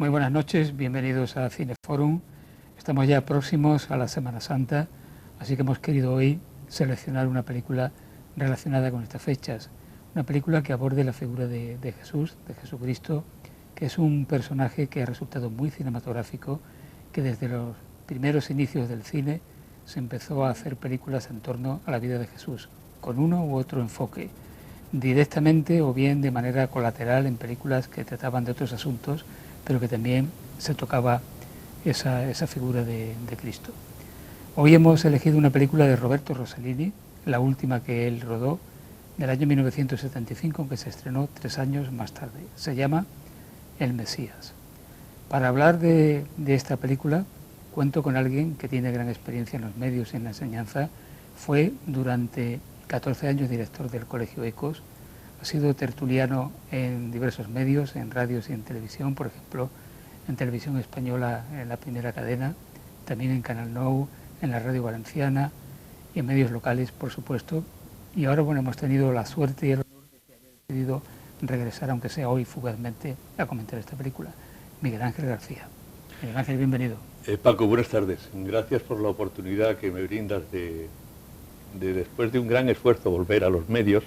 Muy buenas noches, bienvenidos a Cineforum. Estamos ya próximos a la Semana Santa, así que hemos querido hoy seleccionar una película relacionada con estas fechas. Una película que aborde la figura de Jesús, de Jesucristo, que es un personaje que ha resultado muy cinematográfico, que desde los primeros inicios del cine se empezó a hacer películas en torno a la vida de Jesús, con uno u otro enfoque, directamente o bien de manera colateral en películas que trataban de otros asuntos, pero que también se tocaba esa figura de Cristo. Hoy hemos elegido una película de Roberto Rossellini, la última que él rodó, del año 1975, aunque se estrenó 3 años más tarde. Se llama El Mesías. Para hablar de esta película cuento con alguien que tiene gran experiencia en los medios y en la enseñanza. Fue durante 14 años director del Colegio Ecos, ha sido tertuliano en diversos medios, en radios y en televisión, por ejemplo, en Televisión Española en la primera cadena, también en Canal Nou, en la Radio Valenciana y en medios locales, por supuesto. Y ahora, bueno, hemos tenido la suerte y el honor de que haya decidido regresar, aunque sea hoy fugazmente, a comentar esta película. Miguel Ángel García. Miguel Ángel, bienvenido. Paco, buenas tardes. Gracias por la oportunidad que me brindas de después de un gran esfuerzo volver a los medios,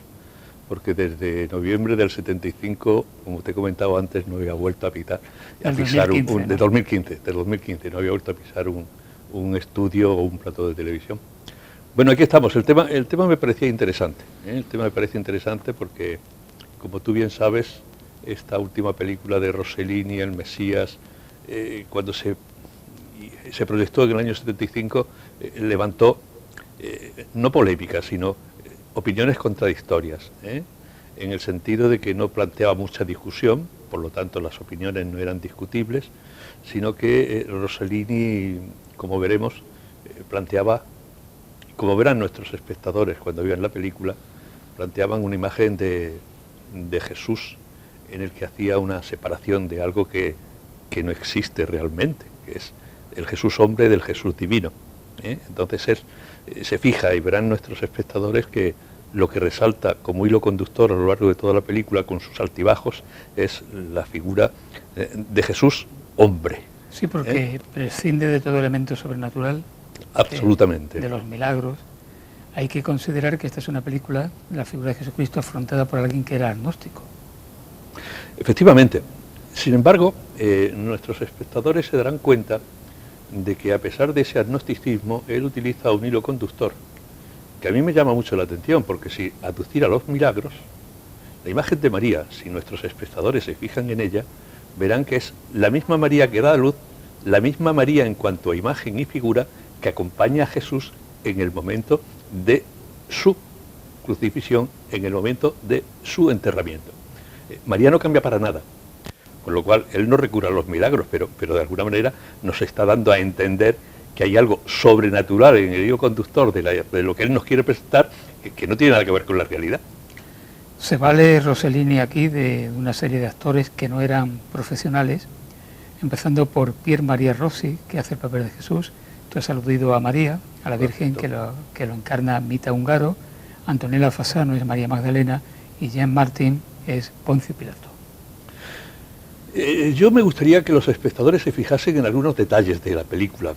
porque desde noviembre del 75, como te he comentado antes, no había vuelto a pisar de 2015 no había vuelto a pisar un estudio o un plató de televisión. Bueno, aquí estamos. El tema me parecía interesante. El tema me parece interesante porque, como tú bien sabes, esta última película de Rossellini, El Mesías, cuando se proyectó en el año 75, levantó no polémicas, sino opiniones contradictorias, en el sentido de que no planteaba mucha discusión, por lo tanto las opiniones no eran discutibles, sino que Rossellini, como veremos, planteaba, como verán nuestros espectadores cuando vean la película, planteaban una imagen de Jesús en el que hacía una separación de algo que no existe realmente, que es el Jesús hombre del Jesús divino. Entonces se fija, y verán nuestros espectadores, que lo que resalta como hilo conductor a lo largo de toda la película, con sus altibajos, es la figura de Jesús hombre. Sí, porque prescinde de todo elemento sobrenatural. Absolutamente. De los milagros. Hay que considerar que esta es una película, la figura de Jesucristo, afrontada por alguien que era agnóstico. Efectivamente. Sin embargo, nuestros espectadores se darán cuenta de que, a pesar de ese agnosticismo, él utiliza un hilo conductor que a mí me llama mucho la atención, porque si aducir a los milagros, la imagen de María, si nuestros espectadores se fijan en ella, verán que es la misma María que da a luz, la misma María en cuanto a imagen y figura que acompaña a Jesús en el momento de su crucifixión, en el momento de su enterramiento. María no cambia para nada, con lo cual él no recurre a los milagros, pero de alguna manera nos está dando a entender que hay algo sobrenatural en el hilo conductor de lo que él nos quiere presentar, que no tiene nada que ver con la realidad. Se vale Rossellini aquí de una serie de actores que no eran profesionales, empezando por Pier Maria Rossi, que hace el papel de Jesús. Tú has aludido a María, a la Virgen, que lo encarna Mita Ungaro. Antonella Fasano es María Magdalena y Jean Martin es Poncio Pilato. Yo me gustaría que los espectadores se fijasen en algunos detalles de la película,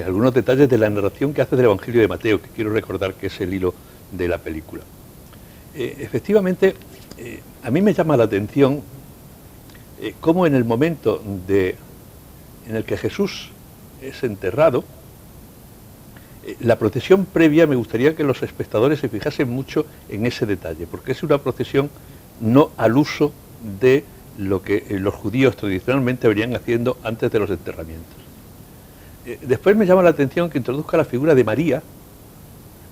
algunos detalles de la narración que hace del Evangelio de Mateo, que quiero recordar que es el hilo de la película. Efectivamente, a mí me llama la atención cómo en el momento en el que Jesús es enterrado, la procesión previa, me gustaría que los espectadores se fijasen mucho en ese detalle, porque es una procesión no al uso de lo que los judíos tradicionalmente venían haciendo antes de los enterramientos. Después me llama la atención que introduzca la figura de María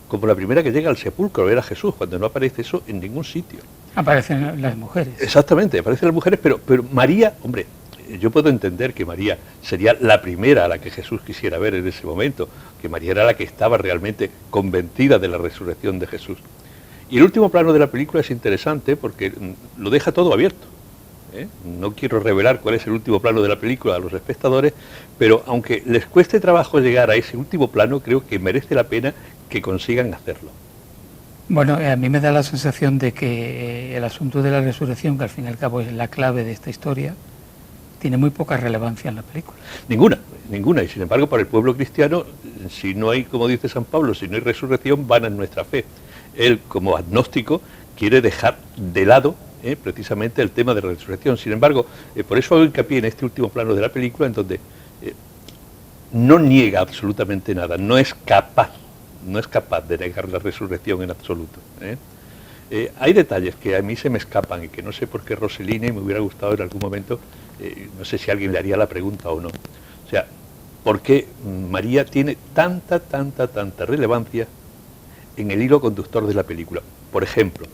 como la primera que llega al sepulcro a ver a Jesús, cuando no aparece eso en ningún sitio. Aparecen las mujeres. Exactamente, aparecen las mujeres, pero María, hombre, yo puedo entender que María sería la primera a la que Jesús quisiera ver en ese momento, que María era la que estaba realmente convencida de la resurrección de Jesús. Y el último plano de la película es interesante porque lo deja todo abierto. No quiero revelar cuál es el último plano de la película a los espectadores, pero aunque les cueste trabajo llegar a ese último plano, creo que merece la pena que consigan hacerlo. Bueno, a mí me da la sensación de que el asunto de la resurrección, que al fin y al cabo es la clave de esta historia, tiene muy poca relevancia en la película. Ninguna. Y sin embargo, para el pueblo cristiano, si no hay, como dice San Pablo, si no hay resurrección, vana es nuestra fe. Él, como agnóstico, quiere dejar de lado precisamente el tema de la resurrección. Sin embargo, por eso hago hincapié en este último plano de la película, en donde no niega absolutamente nada, no es capaz de negar la resurrección en absoluto. Hay detalles que a mí se me escapan y que no sé por qué Rossellini me hubiera gustado en algún momento, no sé si alguien le haría la pregunta o no. O sea, ¿por qué María tiene tanta relevancia en el hilo conductor de la película? Por ejemplo,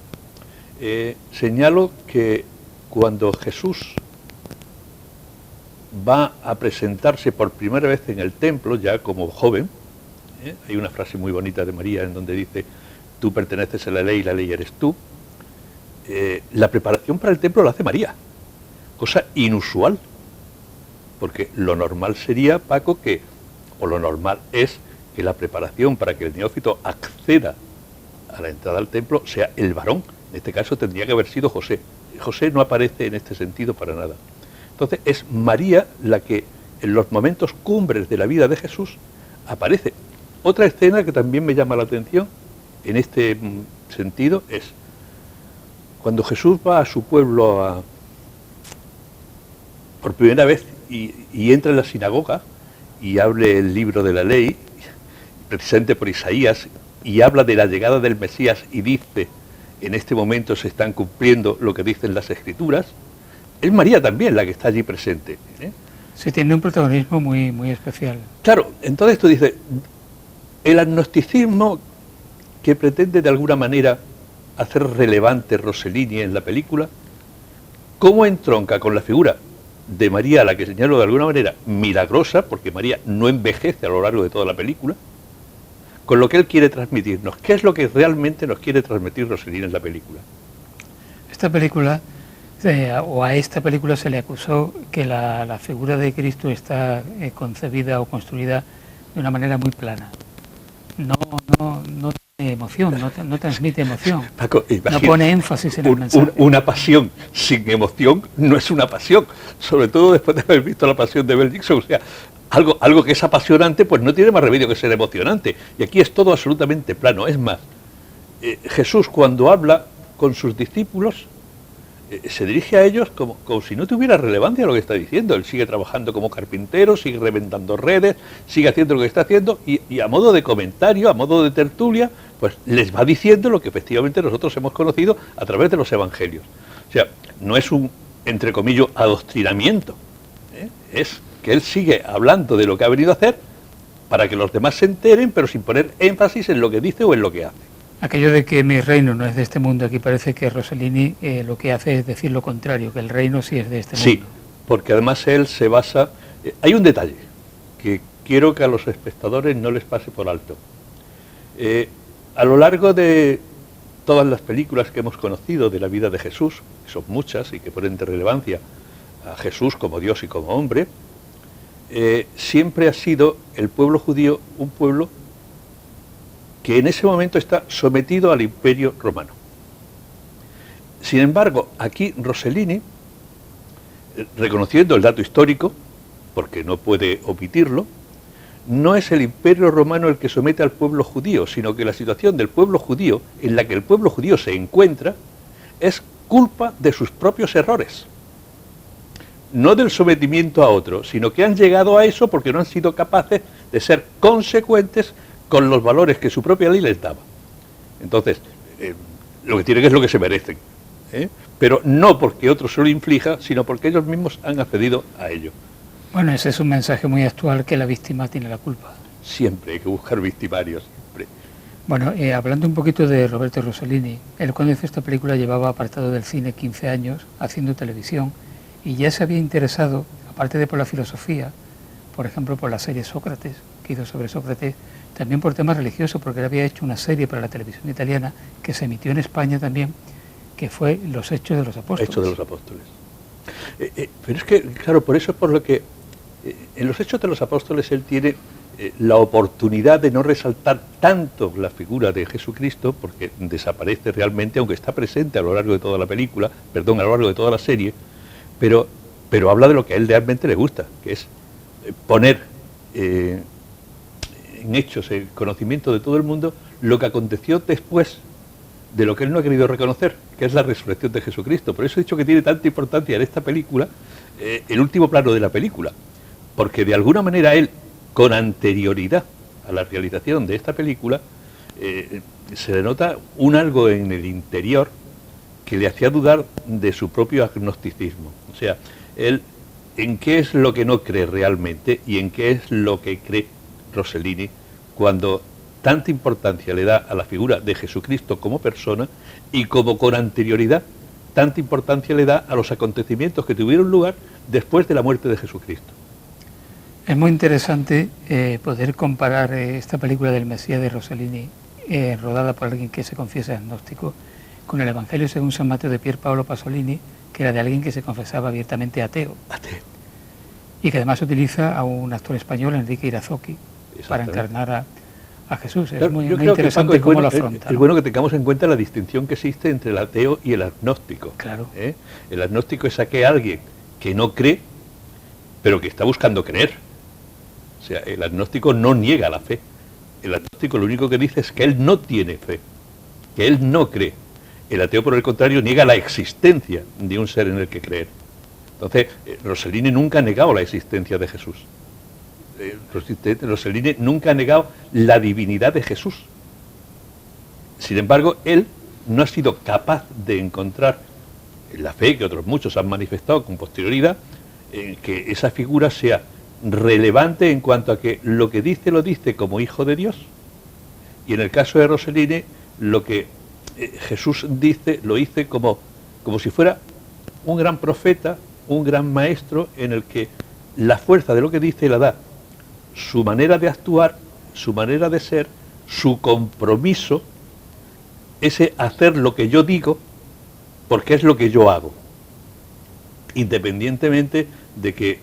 señalo que cuando Jesús va a presentarse por primera vez en el templo, ya como joven, hay una frase muy bonita de María en donde dice: tú perteneces a la ley y la ley eres tú. La preparación para el templo la hace María, cosa inusual, porque lo normal sería, Paco, lo normal es que la preparación para que el neófito acceda a la entrada al templo sea el varón. En este caso tendría que haber sido José. José no aparece en este sentido para nada. Entonces es María la que en los momentos cumbres de la vida de Jesús aparece. Otra escena que también me llama la atención en este sentido es cuando Jesús va a su pueblo por primera vez y entra en la sinagoga y abre el libro de la ley, precisamente por Isaías, y habla de la llegada del Mesías y dice: en este momento se están cumpliendo lo que dicen las Escrituras. Es María también la que está allí presente. Sí, tiene un protagonismo muy especial. Claro, entonces tú dices, el agnosticismo que pretende de alguna manera hacer relevante Rossellini en la película, ¿cómo entronca con la figura de María, a la que señalo de alguna manera milagrosa, porque María no envejece a lo largo de toda la película, con lo que él quiere transmitirnos? ¿Qué es lo que realmente nos quiere transmitir Rossellini en la película? Esta película, o a esta película se le acusó que la figura de Cristo está concebida o construida de una manera muy plana. No tiene emoción, no transmite emoción. Paco, no pone énfasis en el mensaje. Una pasión sin emoción no es una pasión, sobre todo después de haber visto la pasión de Mel Gibson. O sea, algo que es apasionante, pues no tiene más remedio que ser emocionante. Y aquí es todo absolutamente plano. Es más, Jesús, cuando habla con sus discípulos, se dirige a ellos como si no tuviera relevancia lo que está diciendo. Él sigue trabajando como carpintero, sigue reventando redes, sigue haciendo lo que está haciendo, y a modo de comentario, a modo de tertulia, pues les va diciendo lo que efectivamente nosotros hemos conocido a través de los evangelios. O sea, no es un, entre comillas, adoctrinamiento, es que él sigue hablando de lo que ha venido a hacer para que los demás se enteren, pero sin poner énfasis en lo que dice o en lo que hace. Aquello de que mi reino no es de este mundo, aquí parece que Rossellini lo que hace es decir lo contrario, que el reino sí es de este mundo. Sí, porque además él se basa... hay un detalle que quiero que a los espectadores no les pase por alto. A lo largo de todas las películas que hemos conocido de la vida de Jesús, que son muchas y que ponen de relevancia a Jesús como Dios y como hombre, siempre ha sido el pueblo judío un pueblo que en ese momento está sometido al Imperio Romano. Sin embargo, aquí Rossellini, reconociendo el dato histórico, porque no puede omitirlo, no es el Imperio Romano el que somete al pueblo judío, sino que la situación del pueblo judío, en la que el pueblo judío se encuentra, es culpa de sus propios errores. No del sometimiento a otro, sino que han llegado a eso porque no han sido capaces de ser consecuentes con los valores que su propia ley les daba. Entonces, lo que tienen es lo que se merecen, pero no porque otro se lo inflija, sino porque ellos mismos han accedido a ello. Bueno, ese es un mensaje muy actual, que la víctima tiene la culpa. Siempre hay que buscar victimarios, siempre. Bueno, hablando un poquito de Roberto Rossellini, él cuando hizo esta película llevaba apartado del cine 15 años, haciendo televisión, y ya se había interesado, aparte de por la filosofía, por ejemplo por la serie Sócrates, que hizo sobre Sócrates, también por temas religiosos, porque él había hecho una serie para la televisión italiana que se emitió en España también, que fue Los Hechos de los Apóstoles. Hechos de los Apóstoles. Pero es que, claro, por eso es por lo que en Los Hechos de los Apóstoles él tiene la oportunidad de no resaltar tanto la figura de Jesucristo, porque desaparece realmente, aunque está presente a lo largo de toda la película, a lo largo de toda la serie, pero pero habla de lo que a él realmente le gusta, que es poner en hechos, en conocimiento de todo el mundo, lo que aconteció después de lo que él no ha querido reconocer, que es la resurrección de Jesucristo. Por eso he dicho que tiene tanta importancia en esta película el último plano de la película, porque de alguna manera él, con anterioridad a la realización de esta película, se le nota un algo en el interior que le hacía dudar de su propio agnosticismo. O sea, él en qué es lo que no cree realmente y en qué es lo que cree Rossellini cuando tanta importancia le da a la figura de Jesucristo como persona y como con anterioridad tanta importancia le da a los acontecimientos que tuvieron lugar después de la muerte de Jesucristo. Es muy interesante poder comparar esta película del Mesías de Rossellini, rodada por alguien que se confiesa agnóstico, con el Evangelio según San Mateo de Pier Paolo Pasolini, que era de alguien que se confesaba abiertamente ateo. Y que además utiliza a un actor español, Enrique Irazoqui, para encarnar a Jesús. Es muy interesante que, Paco, cómo lo afronta. Es bueno que tengamos en cuenta la distinción que existe entre el ateo y el agnóstico. Claro. El agnóstico es alguien que no cree, pero que está buscando creer. O sea, el agnóstico no niega la fe. El agnóstico lo único que dice es que él no tiene fe, que él no cree. El ateo, por el contrario, niega la existencia de un ser en el que creer. Entonces, Rossellini nunca ha negado la existencia de Jesús. Rossellini nunca ha negado la divinidad de Jesús. Sin embargo, él no ha sido capaz de encontrar en la fe que otros muchos han manifestado con posterioridad, que esa figura sea relevante en cuanto a que lo que dice lo dice como hijo de Dios, y en el caso de Rossellini lo que Jesús dice lo dice como si fuera un gran profeta, un gran maestro, en el que la fuerza de lo que dice la da su manera de actuar, su manera de ser, su compromiso, ese hacer lo que yo digo porque es lo que yo hago, independientemente de que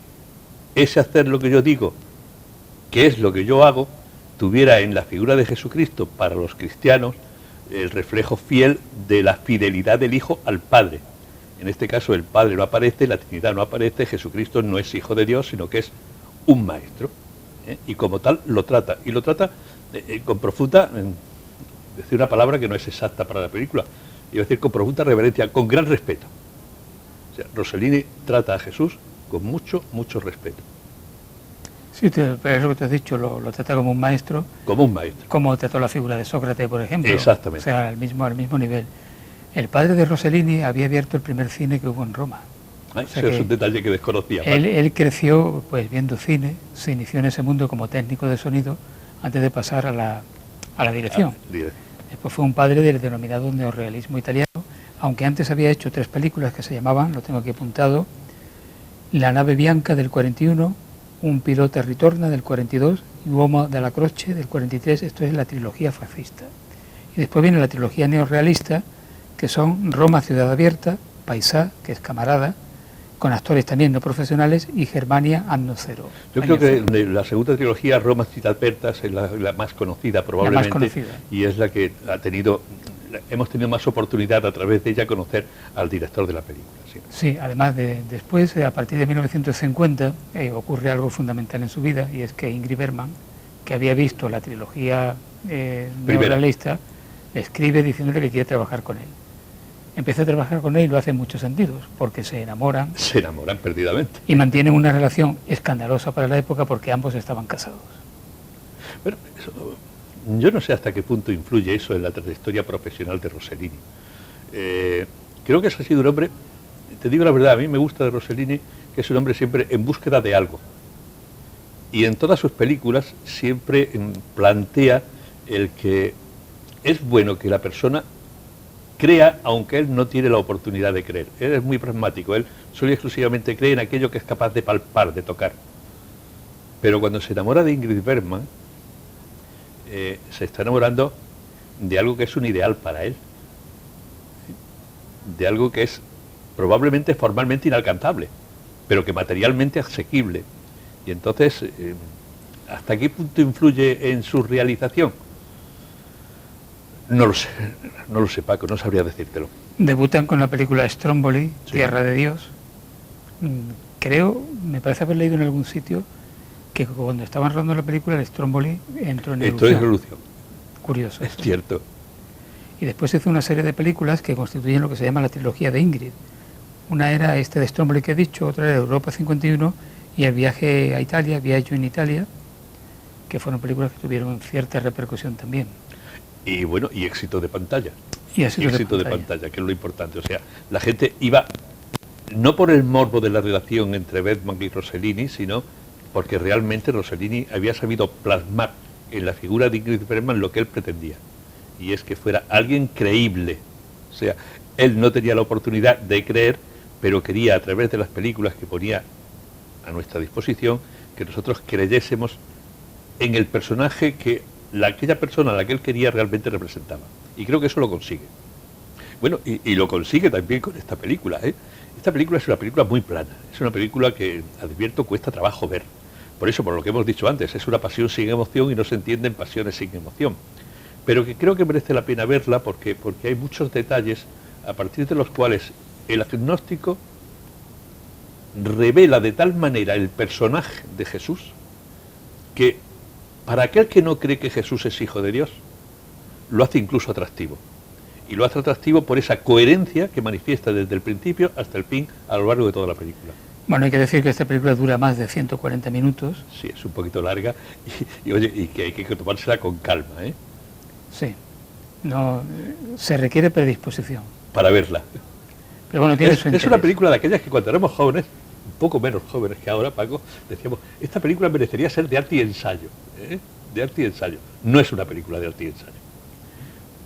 ese hacer lo que yo digo, que es lo que yo hago, tuviera en la figura de Jesucristo para los cristianos el reflejo fiel de la fidelidad del Hijo al Padre. En este caso el Padre no aparece, la Trinidad no aparece, Jesucristo no es Hijo de Dios, sino que es un maestro, y como tal lo trata, y lo trata con profunda, decir una palabra que no es exacta para la película, iba a decir con profunda reverencia, con gran respeto. O sea, Rossellini trata a Jesús con mucho, mucho respeto. Sí, pero es lo que te has dicho, lo trata como un maestro. Como un maestro. Como trató la figura de Sócrates, por ejemplo. Exactamente. O sea, al mismo nivel. El padre de Rossellini había abierto el primer cine que hubo en Roma. O sea, es un detalle que desconocía. Él creció pues viendo cine, se inició en ese mundo como técnico de sonido antes de pasar a la dirección. Después fue un padre del denominado neorrealismo italiano, aunque antes había hecho 3 películas que se llamaban, lo tengo aquí apuntado, La nave bianca del 41, Un pilota ritorna del 42 y Uomo della Croce del 43. Esto es la trilogía fascista. Y después viene la trilogía neorrealista, que son Roma, ciudad abierta, Paisà, que es camarada, con actores también no profesionales, y Germania, Anno Cero. Yo creo que la segunda trilogía, Roma, ciudad abierta, es la más conocida probablemente, la más conocida. Y es la que hemos tenido más oportunidad a través de ella conocer al director de la película. Sí, además después, a partir de 1950, ocurre algo fundamental en su vida, y es que Ingrid Bergman, que había visto la trilogía neorrealista, le escribe diciéndole que quiere trabajar con él. Empieza a trabajar con él y lo hace en muchos sentidos, porque se enamoran. Se enamoran perdidamente. Y mantienen una relación escandalosa para la época porque ambos estaban casados. Bueno, yo no sé hasta qué punto influye eso en la trayectoria profesional de Rossellini. Creo que ha sido un hombre, te digo la verdad, a mí me gusta de Rossellini, que es un hombre siempre en búsqueda de algo. Y en todas sus películas siempre plantea el que es bueno que la persona crea, aunque él no tiene la oportunidad de creer. Él es muy pragmático, él solo y exclusivamente cree en aquello que es capaz de palpar, de tocar. Pero cuando se enamora de Ingrid Bergman, se está enamorando de algo que es un ideal para él, de algo que es probablemente formalmente inalcanzable, pero que materialmente asequible. Y entonces, ¿hasta qué punto influye en su realización? No lo sé, Paco, no sabría decírtelo. Debutan con la película Stromboli, sí. Tierra de Dios, creo, me parece haber leído en algún sitio que cuando estaban rodando la película el Stromboli entró en erupción. Curioso. Es cierto. Y después se hizo una serie de películas que constituyen lo que se llama la trilogía de Ingrid. Una era este de Stromboli que he dicho, otra era Europa 51 y El viaje a Italia, Viaggio in Italia, que fueron películas que tuvieron cierta repercusión también. Y bueno, y éxito de pantalla. Y éxito de pantalla, que es lo importante. O sea, la gente iba no por el morbo de la relación entre Bergman y Rossellini, sino porque realmente Rossellini había sabido plasmar en la figura de Ingrid Bergman lo que él pretendía, y es que fuera alguien creíble. O sea, él no tenía la oportunidad de creer, pero quería, a través de las películas que ponía a nuestra disposición, que nosotros creyésemos en el personaje que aquella persona a la que él quería realmente representaba. Y creo que eso lo consigue. Bueno, y lo consigue también con esta película, ¿eh? Esta película es una película muy plana, es una película que, advierto, cuesta trabajo ver. Por eso, por lo que hemos dicho antes, es una pasión sin emoción y no se entienden pasiones sin emoción. Pero que creo que merece la pena verla porque hay muchos detalles a partir de los cuales el agnóstico revela de tal manera el personaje de Jesús que para aquel que no cree que Jesús es hijo de Dios, lo hace incluso atractivo. Y lo hace atractivo por esa coherencia que manifiesta desde el principio hasta el fin a lo largo de toda la película. Bueno, hay que decir que esta película dura más de 140 minutos. Sí, es un poquito larga y que hay que tomársela con calma, ¿eh? Sí, no, se requiere predisposición. Para verla. Pero bueno, tiene su interés. Es una película de aquellas que cuando éramos jóvenes, un poco menos jóvenes que ahora, Paco, decíamos, esta película merecería ser de arte y ensayo, ¿eh? De arte y ensayo. No es una película de arte y ensayo.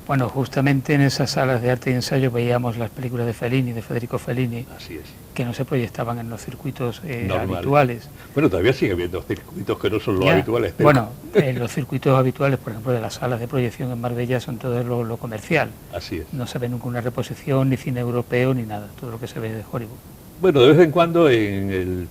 Bueno, justamente en esas salas de arte y ensayo veíamos las películas de Fellini, de Federico Fellini, así es, que no se proyectaban en los circuitos habituales. Bueno, todavía sigue habiendo circuitos que no son los habituales. Pero... Bueno, los circuitos habituales, por ejemplo, de las salas de proyección en Marbella son todo lo comercial. Así es. No se ve nunca una reposición, ni cine europeo, ni nada, todo lo que se ve de Hollywood. Bueno, de vez en cuando en el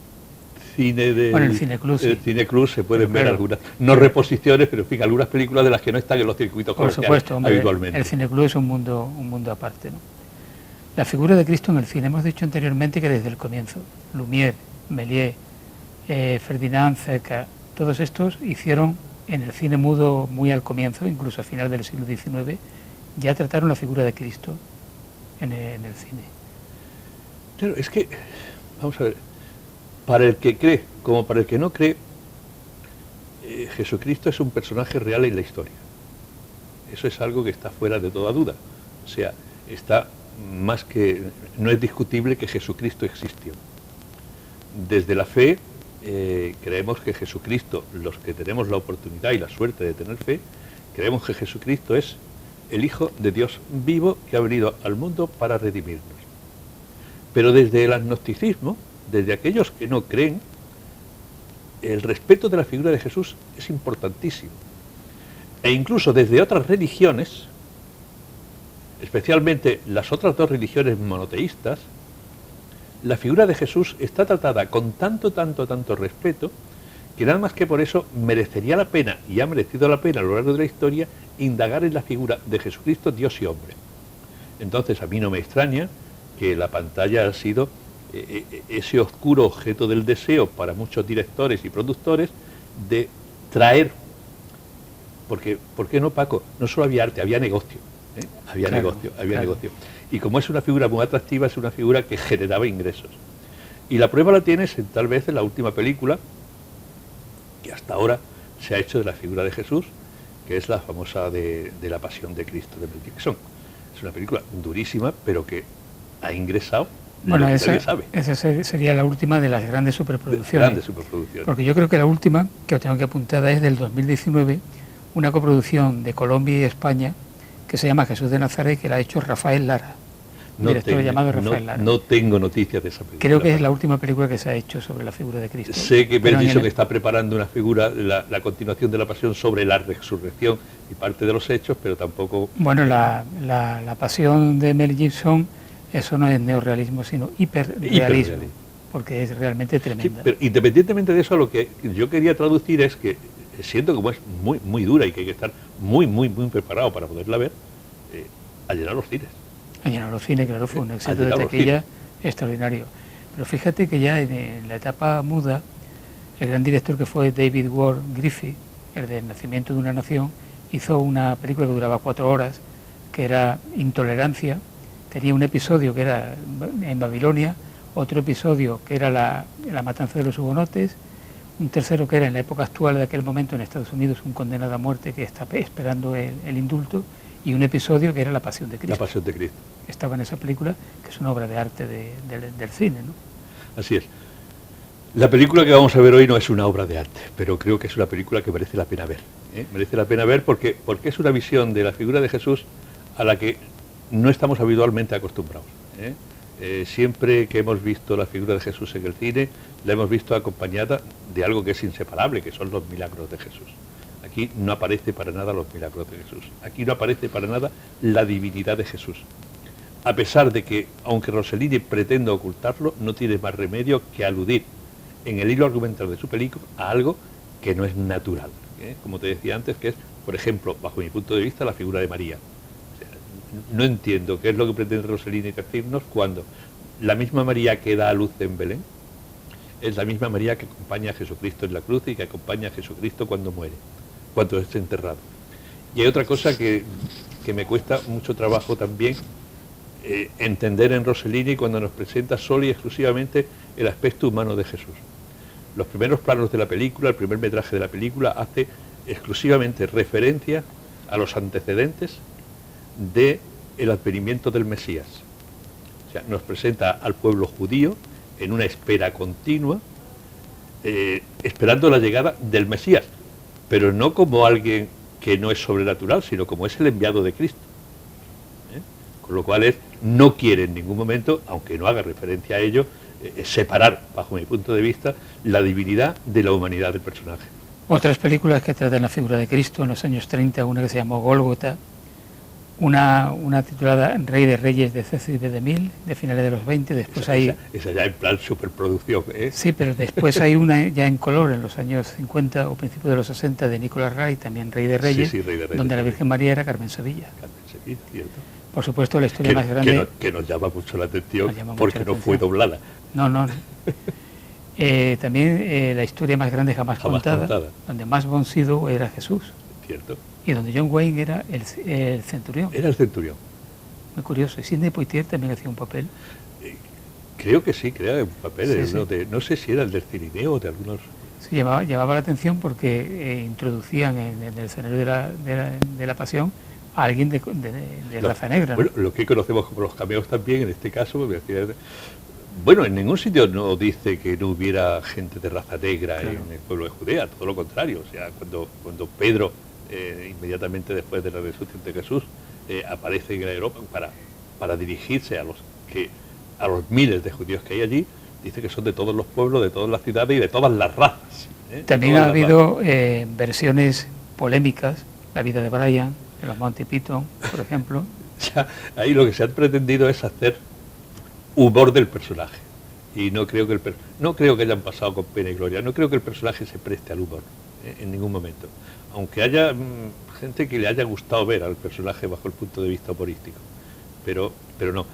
cine de... Bueno, el Cineclub, sí. El Cineclub se pueden ver algunas, no reposiciones, pero en fin, algunas películas de las que no están en los circuitos comerciales. Por supuesto, hombre, habitualmente. El Cineclub es un mundo aparte, ¿no? La figura de Cristo en el cine, hemos dicho anteriormente que desde el comienzo, Lumière, Méliès, Ferdinand Zecca, todos estos hicieron en el cine mudo muy al comienzo, incluso a final del siglo XIX, ya trataron la figura de Cristo en el cine. Claro, es que, vamos a ver, para el que cree como para el que no cree, Jesucristo es un personaje real en la historia. Eso es algo que está fuera de toda duda. O sea, está más que... no es discutible que Jesucristo existió. Desde la fe, creemos que Jesucristo, los que tenemos la oportunidad y la suerte de tener fe, creemos que Jesucristo es el Hijo de Dios vivo que ha venido al mundo para redimirnos. Pero desde el agnosticismo, desde aquellos que no creen, el respeto de la figura de Jesús es importantísimo. E incluso desde otras religiones, especialmente las otras dos religiones monoteístas, la figura de Jesús está tratada con tanto respeto, que nada más que por eso merecería la pena, y ha merecido la pena a lo largo de la historia, indagar en la figura de Jesucristo, Dios y hombre. Entonces a mí no me extraña que la pantalla ha sido ese oscuro objeto del deseo para muchos directores y productores de traer, porque, ¿por qué no, Paco? No solo había arte, había negocio, ¿eh? Había negocio. Y como es una figura muy atractiva, es una figura que generaba ingresos. Y la prueba la tienes tal vez en la última película que hasta ahora se ha hecho de la figura de Jesús, que es la famosa de la Pasión de Cristo de Mel Gibson. Es una película durísima, pero que ha ingresado. Bueno, esa sería la última de las grandes superproducciones. Porque yo creo que la última, que os tengo que apuntar, es del 2019, una coproducción de Colombia y España, que se llama Jesús de Nazaret, que la ha hecho Rafael Lara, director llamado Rafael Lara. No tengo noticias de esa película. Creo que es la última película que se ha hecho sobre la figura de Cristo. Sé que Mel Gibson está preparando una figura, la continuación de la Pasión sobre la resurrección y parte de los hechos, pero tampoco... Bueno, la Pasión de Mel Gibson, eso no es neorrealismo, sino hiperrealismo, porque es realmente tremenda. Sí, pero independientemente de eso, lo que yo quería traducir es que, siendo como es muy dura y que hay que estar muy preparado para poderla ver, a llenar los cines. A llenar los cines, claro, fue un éxito de taquilla extraordinario. Pero fíjate que ya en la etapa muda, el gran director que fue David Ward Griffith, el del Nacimiento de una Nación, hizo una película que duraba 4 horas, que era Intolerancia. Tenía un episodio que era en Babilonia, otro episodio que era la matanza de los hugonotes, un tercero que era en la época actual de aquel momento en Estados Unidos, un condenado a muerte que está esperando el indulto, y un episodio que era La Pasión de Cristo. La Pasión de Cristo. Estaba en esa película, que es una obra de arte del cine, ¿no? Así es. La película que vamos a ver hoy no es una obra de arte, pero creo que es una película que merece la pena ver. Merece la pena ver porque es una visión de la figura de Jesús a la que no estamos habitualmente acostumbrados. Siempre que hemos visto la figura de Jesús en el cine, la hemos visto acompañada de algo que es inseparable, que son los milagros de Jesús. Aquí no aparece para nada los milagros de Jesús. Aquí no aparece para nada la divinidad de Jesús. A pesar de que, aunque Rossellini pretenda ocultarlo, no tiene más remedio que aludir en el hilo argumental de su película a algo que no es natural. Como te decía antes, que es, por ejemplo, bajo mi punto de vista, la figura de María. O sea, no entiendo qué es lo que pretende Rossellini decirnos cuando la misma María que da a luz en Belén es la misma María que acompaña a Jesucristo en la cruz y que acompaña a Jesucristo cuando muere, cuando es enterrado. Y hay otra cosa que me cuesta mucho trabajo también entender en Rossellini cuando nos presenta solo y exclusivamente el aspecto humano de Jesús. Los primeros planos de la película, el primer metraje de la película, hace exclusivamente referencia a los antecedentes del advenimiento del Mesías. O sea, nos presenta al pueblo judío en una espera continua, esperando la llegada del Mesías, pero no como alguien que no es sobrenatural, sino como es el enviado de Cristo. Con lo cual no quiere en ningún momento, aunque no haga referencia a ello, separar, bajo mi punto de vista, la divinidad de la humanidad del personaje. Otras películas que tratan la figura de Cristo en los años 30, una que se llamó Gólgota, una titulada Rey de Reyes de Cecil B. DeMille, de finales de los 20, después esa ya en plan superproducción. Sí, pero después hay una ya en color en los años 50 o principios de los 60 de Nicholas Ray, también Rey de Reyes, sí, Rey de Reyes, donde la Virgen María era Carmen Sevilla. Carmen Sevilla, cierto. Por supuesto, la historia más grande... Que nos llama mucho la atención porque no fue doblada. No. También la historia más grande jamás contada, donde más von Sydow era Jesús. Cierto. Y donde John Wayne era el centurión. Era el centurión. Muy curioso. Y Sidney Poitier también hacía un papel. Creo que sí, creaba un papel. Sí. No sé si era el del Cirineo o de algunos... Sí, llamaba la atención porque introducían en el escenario de la Pasión a alguien de raza negra. Bueno, lo que conocemos como los cameos también, en este caso, bueno, en ningún sitio no dice que no hubiera gente de raza negra en el pueblo de Judea, todo lo contrario. O sea, cuando Pedro, inmediatamente después de la resurrección de Jesús, aparece en Europa para dirigirse a los miles de judíos que hay allí, dice que son de todos los pueblos, de todas las ciudades y de todas las razas. También ha habido versiones polémicas, la vida de Brian, de los Monty Python, por ejemplo. Ya, ahí lo que se ha pretendido es hacer humor del personaje. Y no creo que hayan pasado con pena y gloria. No creo que el personaje se preste al humor en ningún momento. Aunque haya gente que le haya gustado ver al personaje bajo el punto de vista humorístico. Pero no.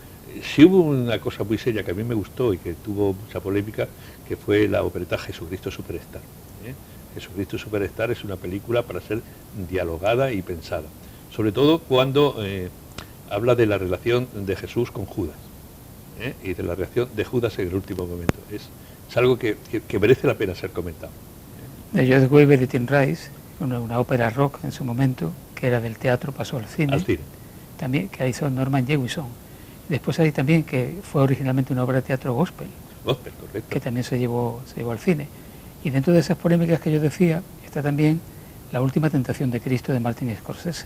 Sí hubo una cosa muy seria que a mí me gustó y que tuvo mucha polémica, que fue la opereta Jesucristo Superstar. Jesucristo Superstar es una película para ser dialogada y pensada. Sobre todo cuando habla de la relación de Jesús con Judas. Y de la reacción de Judas en el último momento. Es algo que merece la pena ser comentado. De George Weber y Tim Rice, una ópera rock en su momento, que era del teatro, pasó al cine. También, que hizo Norman Jewison. Después hay también que fue originalmente una obra de teatro gospel. Gospel, correcto. Que también se llevó al cine. Y dentro de esas polémicas que yo decía, está también La Última Tentación de Cristo de Martin Scorsese.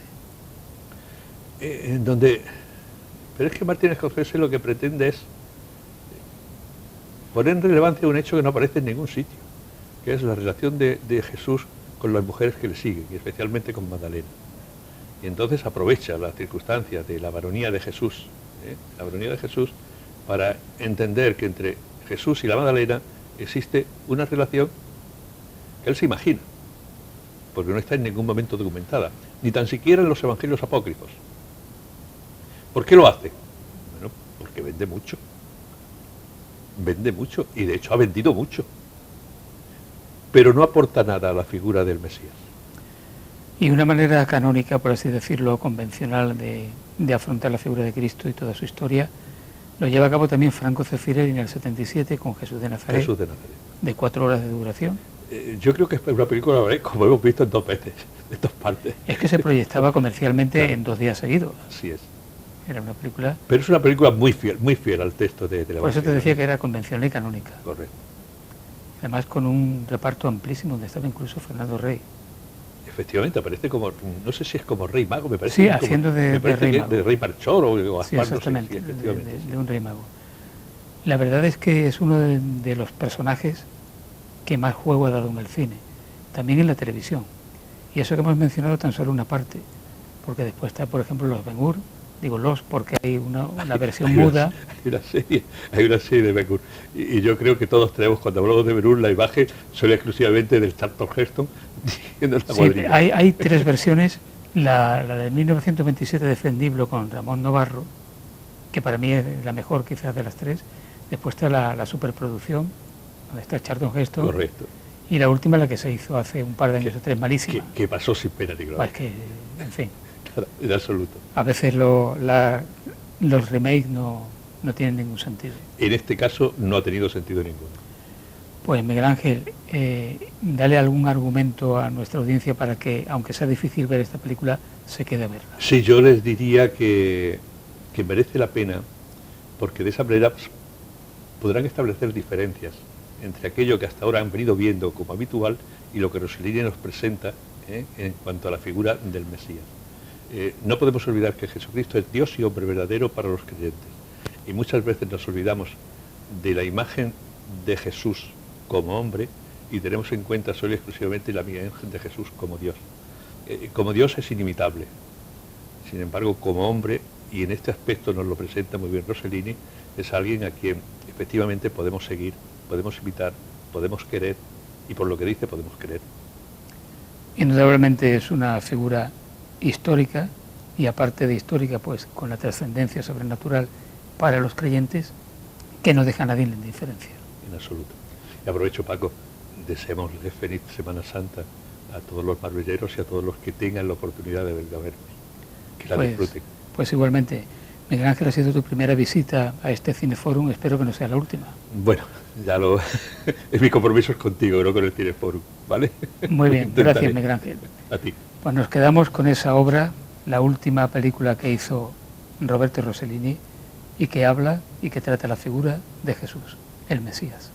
Pero es que Martin Scorsese lo que pretende es poner en relevancia un hecho que no aparece en ningún sitio, que es la relación de Jesús con las mujeres que le siguen, y especialmente con Magdalena. Y entonces aprovecha las circunstancias de la varonía de Jesús, para entender que entre Jesús y la Magdalena existe una relación que él se imagina, porque no está en ningún momento documentada, ni tan siquiera en los evangelios apócrifos. ¿Por qué lo hace? Bueno, porque vende mucho. vende mucho y de hecho ha vendido mucho, pero no aporta nada a la figura del Mesías. Y una manera canónica, por así decirlo, convencional de afrontar la figura de Cristo y toda su historia, lo lleva a cabo también Franco Zeffirelli en el 77 con Jesús de Nazaret, Jesús de Nazaret. de 4 horas de duración. Yo creo que es una película, como hemos visto, en 2 veces, en 2 partes. Es que se proyectaba comercialmente Claro. en 2 días seguidos. Así es. Era una película... Pero es una película muy fiel al texto de la Por eso te Evangelio. decía que era convencional y canónica. Correcto. Además con un reparto amplísimo donde estaba incluso Fernando Rey. Efectivamente, aparece como, no sé si es como Rey Mago, me parece. Sí, que es como- haciendo de me parece Rey que Mago. de Rey Marchor o Sí, Gaspar, no sé, exactamente, sí, efectivamente. de un rey mago. La verdad es que es uno de los personajes que más juego ha dado en el cine, también en la televisión. Y eso que hemos mencionado tan solo una parte, porque después está, por ejemplo, los Ben-Hur, digo los porque hay una versión muda. Hay una serie de Ben-Hur. Y yo creo que todos tenemos, cuando hablamos de Ben-Hur, la imagen son exclusivamente del Charlton Heston diciendo la Sí, cuadrilla. hay 3 versiones, la de 1927 de Fendiblo con Ramón Novarro, que para mí es la mejor quizás de las 3. Después está la superproducción, donde está Charlton Heston. Correcto. Y la última, la que se hizo hace un par de años o 3, malísima. Que pasó sin pena ni gloria. Es que, en fin, Claro, en absoluto. a veces los remakes no tienen ningún sentido. En este caso no ha tenido sentido ninguno. Pues Miguel Ángel, dale algún argumento a nuestra audiencia para que, aunque sea difícil ver esta película, se quede a verla. Sí, yo les diría que merece la pena, porque de esa manera pues, podrán establecer diferencias entre aquello que hasta ahora han venido viendo como habitual y lo que Rossellini nos presenta en cuanto a la figura del Mesías. No podemos olvidar que Jesucristo es Dios y hombre verdadero para los creyentes. Y muchas veces nos olvidamos de la imagen de Jesús como hombre y tenemos en cuenta solo y exclusivamente la imagen de Jesús como Dios. Como Dios es inimitable. Sin embargo, como hombre, y en este aspecto nos lo presenta muy bien Rossellini, es alguien a quien efectivamente podemos seguir, podemos imitar, podemos querer y por lo que dice podemos creer. Indudablemente es una figura histórica y aparte de histórica, pues con la trascendencia sobrenatural para los creyentes que no deja a nadie en la indiferencia. En absoluto. Y aprovecho, Paco, deseémosle feliz Semana Santa a todos los marbelleros y a todos los que tengan la oportunidad de venir a vernos. Que la disfruten. Pues igualmente, Miguel Ángel, ha sido tu primera visita a este Cineforum, espero que no sea la última. Bueno, ya lo... es mi compromiso es contigo, no con el Cineforum, ¿vale? Muy bien, Intentaré. gracias Miguel Ángel. A ti. Pues nos quedamos con esa obra, la última película que hizo Roberto Rossellini y que habla y que trata la figura de Jesús, el Mesías.